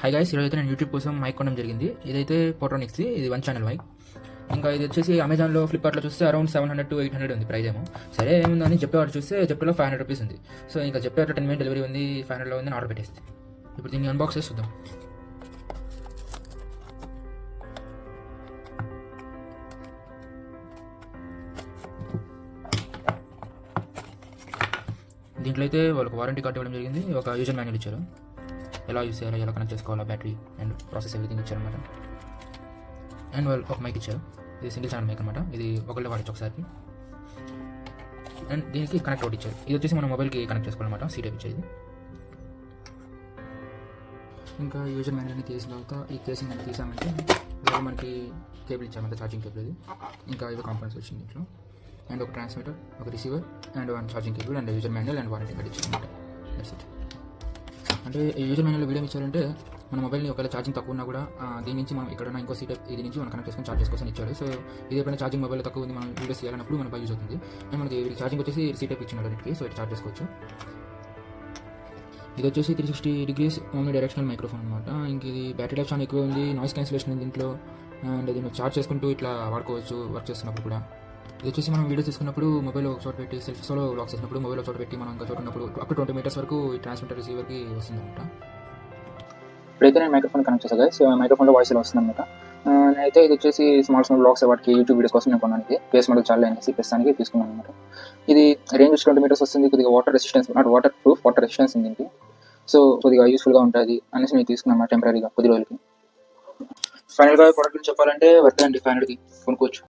Hi guys, ఈరోజు అయితే నేను యూట్యూబ్ కోసం మైక్ కొనడం జరిగింది. ఇదైతే పోట్రానిక్స్, ఇది 1 ఛానల్ మైక్. ఇంకా ఇది వచ్చేసి అమెజాన్లో, ఫ్లిప్కార్ట్లో చూస్తే అరౌండ్ 700 to 800 ఉంది ప్రైస్ ఏమో. సరే ఏముందని చెప్పేవాడు చూస్తే జెప్టోలో 500 రూపీస్ ఉంది. సో ఇంకా జెప్టోలో 10 minute డెలివరీ ఉంది, 500లో ఉంది అని ఆర్డర్ పెట్టేస్తే ఇప్పుడు దీన్ని అన్బాక్స్ చేసి చూద్దాం. దీంట్లో అయితే వాళ్ళకి వారంటీ కార్డు ఇవ్వడం జరిగింది, ఒక యూజర్ మాన్యువల్ ఇచ్చారు, ఎలా యూస్ చేయాలో, ఎలా కనెక్ట్ చేసుకోవాలా, బ్యాటరీ అండ్ ప్రాసెస్ ఎవ్రీథింగ్ ఇచ్చారనమాట. అండ్ వాళ్ళు ఒక మైక్ ఇచ్చారు, ఇది సింగిల్ ఛానల్ మైక్ అనమాట, ఇది ఒకళ్ళే వాడచ్చు ఒకసారి. అండ్ దీనికి కనెక్ట్ ఒకటి ఇచ్చారు, ఇది వచ్చేసి మన మొబైల్కి కనెక్ట్ చేసుకోవాలన్నమాట, సీ టైప్ ఇచ్చేది. ఇంకా యూజర్ మాన్యువల్ని తీసిన తర్వాత ఈ కేసింగ్ అని తీసామంటే మనకి కేబుల్ ఇచ్చామంటే ఛార్జింగ్ కేబుల్ ఇది. ఇంకా ఇవి కాంపోనెంట్స్ వచ్చింది ఇంట్లో, అండ్ ఒక ట్రాన్స్మిటర్, ఒక receiver and 1 charging cable and user manual and warranty card ఇచ్చారన్నమాట. That's it. అంటే ఈ యూజర్ మాన్యువల్ వీడియో ఇచ్చారంటే మన మొబైల్ని ఒకవేళ ఛార్జింగ్ తక్కువ ఉన్నా కూడా దీని నుంచి మనం ఎక్కడైనా ఇంకో సీ టైప్ ఇది నుంచి మనం కనెక్ట్ చేసుకొని ఛార్జ్ చేసుకోవాలని ఇచ్చాడు. సో ఇది ఎప్పుడైనా ఛార్జింగ్ మొబైల్ తక్కువ ఉంది, మనం వీడియోస్ చేయాలన్నప్పుడు మనకు యూజ్ అవుతుంది. అండ్ మనకి ఛార్జింగ్ వచ్చేసి సీ టైప్ ఇచ్చినాడు అన్నిటికీ, సో ఇటు ఛార్జ్ చేసుకోవచ్చు. ఇది వచ్చేసి 360 degrees ఓన్లీ డైరెక్షనల్ మైక్రోఫోన్ అనమాట. ఇంక ఇది బ్యాటరీ లైఫ్ చాలా ఎక్కువ ఉంది, నాయిస్ క్యాన్సిలేషన్ ఉంది దీంట్లో, అండ్ దీన్ని ఛార్జ్ చేసుకుంటూ ఇట్లా వాడుకోవచ్చు వర్క్ చేస్తున్నప్పుడు కూడా. ఇది వచ్చేసి మనం వీడియో తీసుకున్నప్పుడు మొబైల్ ఒక చోట పెట్టి సెల్ఫీస్లో వ్లాగ్ చేసినప్పుడు మొబైల్ ఒక చోట పెట్టి మనం ఇంకా చోట ఉన్నప్పుడు అప్ టు 20 meters వరకు ఈ ట్రాన్స్మిటర్ రిసీవర్కి వస్తుంది అనమాట. ఇప్పుడైతే నేను మైక్రోఫోన్ కనెక్ట్ చేశాను గైస్, మైక్రోఫోన్లో వాయిస్ ఇలా వస్తుంది అనమాట. నేనైతే ఇది వచ్చేసి స్మాల్ బ్లాగ్స్ వాటికి యూట్యూబ్ వీడియోస్ కోసం నేను కొన్నాను. పేస్ మోడల్ చాలా అనేసి ప్రస్తుతానికి తీసుకున్నాను అనమాట. ఇది రేంజ్ 20 meters వస్తుంది, కొద్దిగా water resistance, not water proof, water resistance ఉంది దీనికి. సో కొద్దిగా యూస్ఫుల్గా ఉంటుంది అనేసి నేను తీసుకున్నాను టెంపరీగా కొద్ది రోజులకి. ఫైనల్గా ప్రోడక్ట్ గురించి చెప్పాలంటే వర్త్ అండి, 500కి కొనుక్కోవచ్చు.